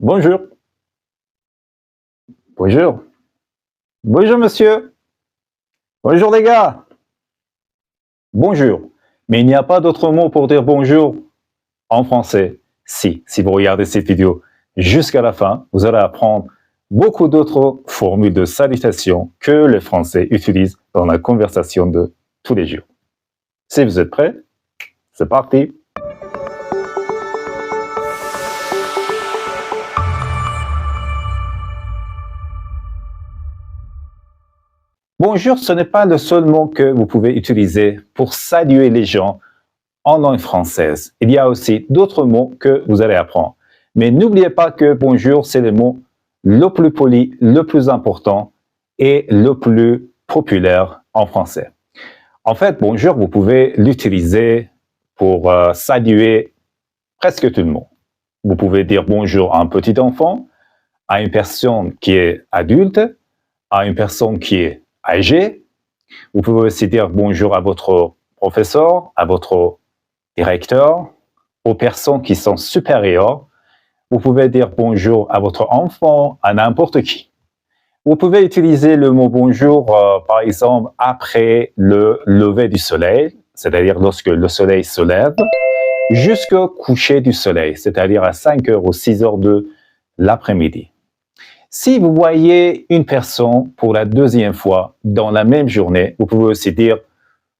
Bonjour. Bonjour. Bonjour monsieur. Bonjour les gars. Bonjour. Mais il n'y a pas d'autre mot pour dire bonjour en français. Si vous regardez cette vidéo jusqu'à la fin, vous allez apprendre beaucoup d'autres formules de salutation que les Français utilisent dans la conversation de tous les jours. Si vous êtes prêts, c'est parti. Bonjour, ce n'est pas le seul mot que vous pouvez utiliser pour saluer les gens en langue française. Il y a aussi d'autres mots que vous allez apprendre. Mais n'oubliez pas que bonjour, c'est le mot le plus poli, le plus important et le plus populaire en français. En fait, bonjour, vous pouvez l'utiliser pour saluer presque tout le monde. Vous pouvez dire bonjour à un petit enfant, à une personne qui est adulte, à une personne qui est âgée. Vous pouvez aussi dire bonjour à votre professeur, à votre directeur, aux personnes qui sont supérieures. Vous pouvez dire bonjour à votre enfant, à n'importe qui. Vous pouvez utiliser le mot bonjour, par exemple, après le lever du soleil, c'est-à-dire lorsque le soleil se lève, jusqu'au coucher du soleil, c'est-à-dire à 5 heures ou 6 heures de l'après-midi. Si vous voyez une personne pour la deuxième fois dans la même journée, vous pouvez aussi dire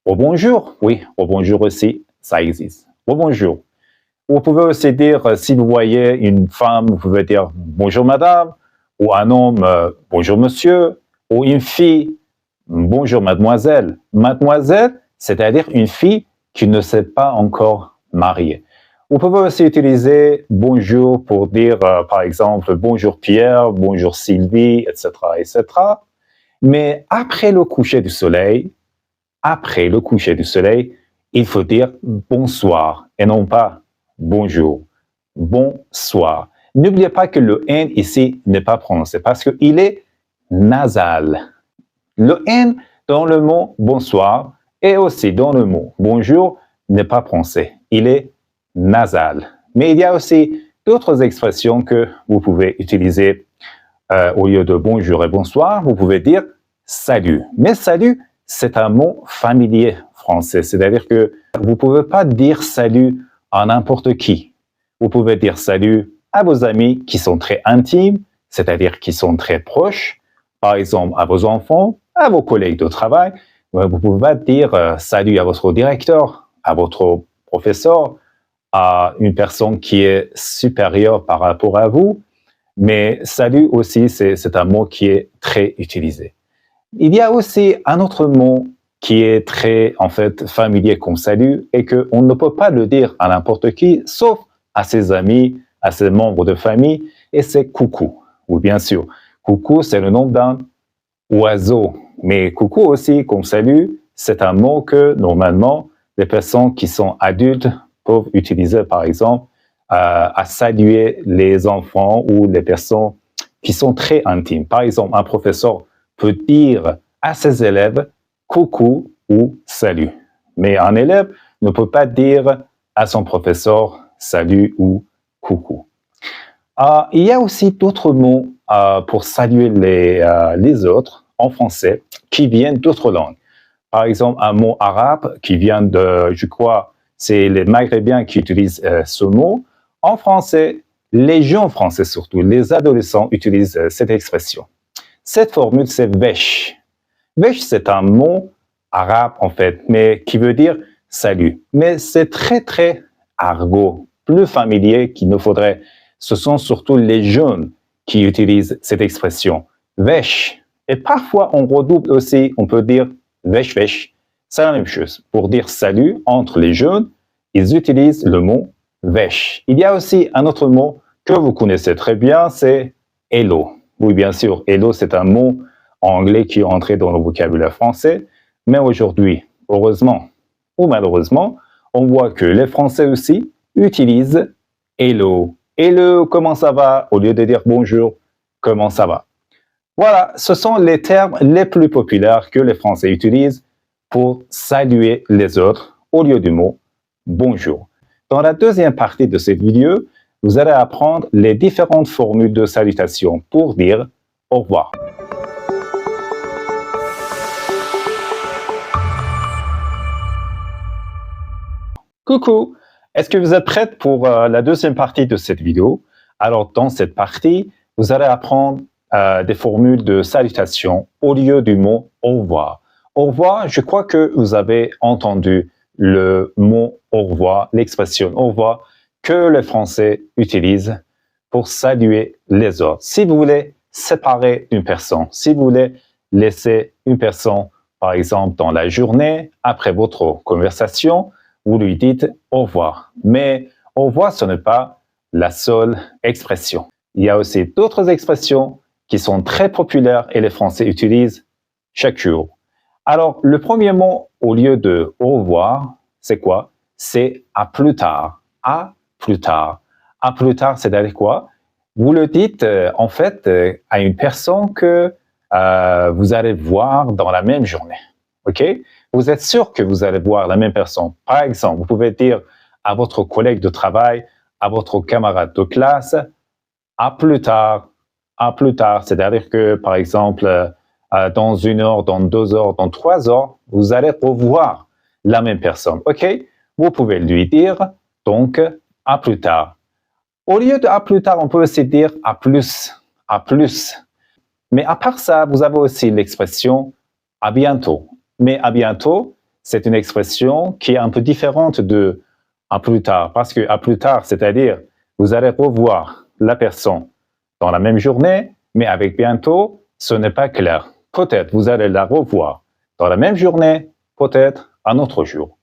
au bonjour. Oui, au bonjour aussi, ça existe. Au bonjour. Vous pouvez aussi dire, si vous voyez une femme, vous pouvez dire bonjour madame, ou un homme, bonjour monsieur, ou une fille, bonjour mademoiselle. Mademoiselle, c'est-à-dire une fille qui ne s'est pas encore mariée. Vous pouvez aussi utiliser bonjour pour dire, par exemple, bonjour Pierre, bonjour Sylvie, etc., etc. Mais après le coucher du soleil, il faut dire bonsoir et non pas bonjour. Bonsoir. N'oubliez pas que le N ici n'est pas prononcé parce qu'il est nasal. Le N dans le mot bonsoir et aussi dans le mot bonjour n'est pas prononcé. Il est nasal. Mais il y a aussi d'autres expressions que vous pouvez utiliser au lieu de bonjour et bonsoir. Vous pouvez dire salut. Mais salut, c'est un mot familier français. C'est-à-dire que vous ne pouvez pas dire salut à n'importe qui. Vous pouvez dire salut à vos amis qui sont très intimes, c'est-à-dire qui sont très proches. Par exemple, à vos enfants, à vos collègues de travail. Vous pouvez dire salut à votre directeur, à votre professeur, à une personne qui est supérieure par rapport à vous. Mais salut aussi, c'est un mot qui est très utilisé. Il y a aussi un autre mot qui est très, en fait, familier comme salut et qu'on ne peut pas le dire à n'importe qui, sauf à ses amis, à ses membres de famille, et c'est coucou. Oui, bien sûr. Coucou, c'est le nom d'un oiseau. Mais coucou aussi, comme salut, c'est un mot que, normalement, les personnes qui sont adultes peuvent utiliser, par exemple, à saluer les enfants ou les personnes qui sont très intimes. Par exemple, un professeur peut dire à ses élèves coucou ou salut. Mais un élève ne peut pas dire à son professeur salut ou coucou. Il y a aussi d'autres mots pour saluer les autres en français qui viennent d'autres langues. Par exemple, un mot arabe qui vient de, je crois, c'est les Maghrébins qui utilisent ce mot. En français, les jeunes français surtout, les adolescents utilisent cette expression. Cette formule, c'est wesh. Wesh, c'est un mot arabe en fait, mais qui veut dire salut. Mais c'est très, très argot, plus familier qu'il nous faudrait. Ce sont surtout les jeunes qui utilisent cette expression. Wesh. Et parfois, on redouble aussi, on peut dire wesh, wesh. C'est la même chose. Pour dire salut entre les jeunes, ils utilisent le mot wesh. Il y a aussi un autre mot que vous connaissez très bien, c'est hello. Oui, bien sûr, hello, c'est un mot anglais qui est entré dans le vocabulaire français. Mais aujourd'hui, heureusement ou malheureusement, on voit que les Français aussi utilisent hello. Hello, comment ça va? Au lieu de dire bonjour, comment ça va? Voilà, ce sont les termes les plus populaires que les Français utilisent pour saluer les autres au lieu du mot bonjour. Dans la deuxième partie de cette vidéo, vous allez apprendre les différentes formules de salutation pour dire au revoir. Coucou, est-ce que vous êtes prête pour la deuxième partie de cette vidéo? Alors, dans cette partie, vous allez apprendre des formules de salutation au lieu du mot au revoir. Au revoir, je crois que vous avez entendu le mot au revoir, l'expression au revoir que les Français utilisent pour saluer les autres. Si vous voulez séparer une personne, si vous voulez laisser une personne, par exemple, dans la journée, après votre conversation, vous lui dites au revoir. Mais au revoir, ce n'est pas la seule expression. Il y a aussi d'autres expressions qui sont très populaires et les Français utilisent chaque jour. Alors, le premier mot au lieu de au revoir, c'est quoi? C'est à plus tard. À plus tard. À plus tard, c'est-à-dire quoi? Vous le dites en fait à une personne que vous allez voir dans la même journée. OK? Vous êtes sûr que vous allez voir la même personne. Par exemple, vous pouvez dire à votre collègue de travail, à votre camarade de classe, à plus tard. À plus tard, c'est-à-dire que, par exemple, dans 1 heure, dans 2 heures, dans 3 heures, vous allez revoir la même personne. OK? Vous pouvez lui dire, donc, à plus tard. Au lieu de à plus tard, on peut aussi dire à plus. À plus. Mais à part ça, vous avez aussi l'expression à bientôt. Mais à bientôt, c'est une expression qui est un peu différente de à plus tard. Parce que à plus tard, c'est-à-dire, vous allez revoir la personne dans la même journée, mais avec bientôt, ce n'est pas clair. Peut-être vous allez la revoir dans la même journée, peut-être un autre jour.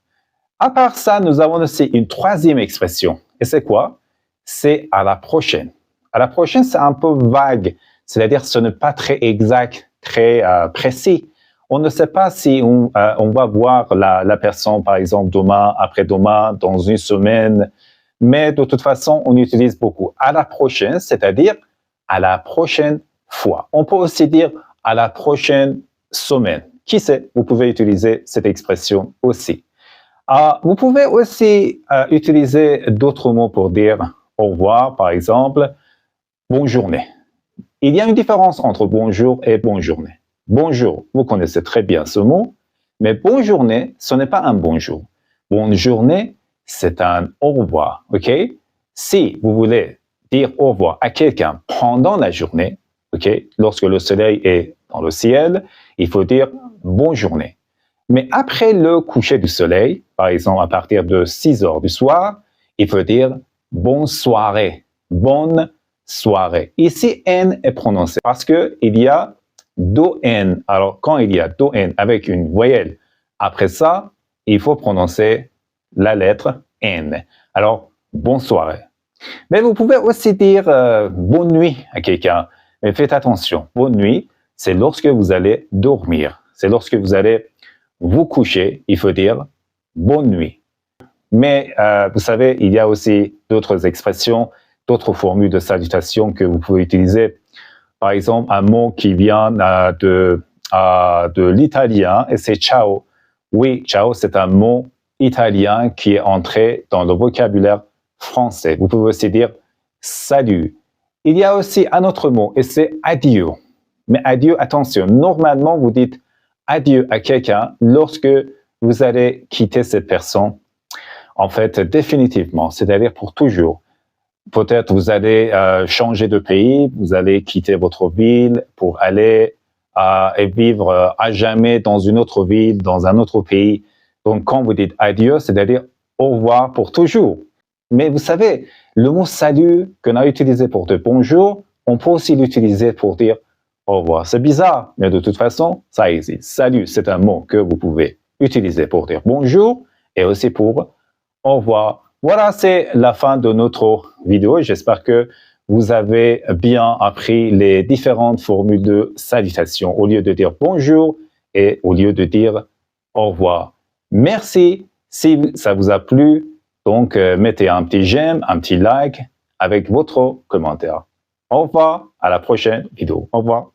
À part ça, nous avons aussi une troisième expression. Et c'est quoi? C'est à la prochaine. À la prochaine, c'est un peu vague. C'est-à-dire, ce n'est pas très exact, très précis. On ne sait pas si on va voir la personne, par exemple, demain, après-demain, dans une semaine. Mais de toute façon, on utilise beaucoup à la prochaine, c'est-à-dire à la prochaine fois. On peut aussi dire à la prochaine semaine. Qui sait, vous pouvez utiliser cette expression aussi. Vous pouvez aussi utiliser d'autres mots pour dire au revoir, par exemple, bonne journée. Il y a une différence entre bonjour et bonne journée. Bonjour, vous connaissez très bien ce mot, mais bonne journée, ce n'est pas un bonjour. Bonne journée, c'est un au revoir, ok? Si vous voulez dire au revoir à quelqu'un pendant la journée, ok? Lorsque le soleil est dans le ciel, il faut dire bonne journée. Mais après le coucher du soleil, par exemple à partir de 6 heures du soir, il faut dire bonne soirée. Bonne soirée. Ici, N est prononcé parce qu'il y a do N. Alors, quand il y a do N avec une voyelle, après ça, il faut prononcer la lettre N. Alors, bonne soirée. Mais vous pouvez aussi dire bonne nuit à quelqu'un. Mais faites attention, bonne nuit, c'est lorsque vous allez dormir. C'est lorsque vous allez vous coucher, il faut dire bonne nuit. Mais vous savez, il y a aussi d'autres expressions, d'autres formules de salutation que vous pouvez utiliser. Par exemple, un mot qui vient de l'italien et c'est ciao. Oui, ciao, c'est un mot italien qui est entré dans le vocabulaire français. Vous pouvez aussi dire salut. Il y a aussi un autre mot et c'est adieu. Mais adieu, attention, normalement vous dites adieu à quelqu'un lorsque vous allez quitter cette personne. En fait, définitivement, c'est-à-dire pour toujours. Peut-être vous allez changer de pays, vous allez quitter votre ville pour aller et vivre à jamais dans une autre ville, dans un autre pays. Donc, quand vous dites adieu, c'est-à-dire au revoir pour toujours. Mais vous savez, le mot salut qu'on a utilisé pour dire bonjour, on peut aussi l'utiliser pour dire au revoir. C'est bizarre, mais de toute façon, ça existe. Salut, c'est un mot que vous pouvez utiliser pour dire bonjour et aussi pour au revoir. Voilà, c'est la fin de notre vidéo. J'espère que vous avez bien appris les différentes formules de salutation au lieu de dire bonjour et au lieu de dire au revoir. Merci. Si ça vous a plu, donc mettez un petit j'aime, un petit like avec votre commentaire. Au revoir, à la prochaine vidéo. Au revoir.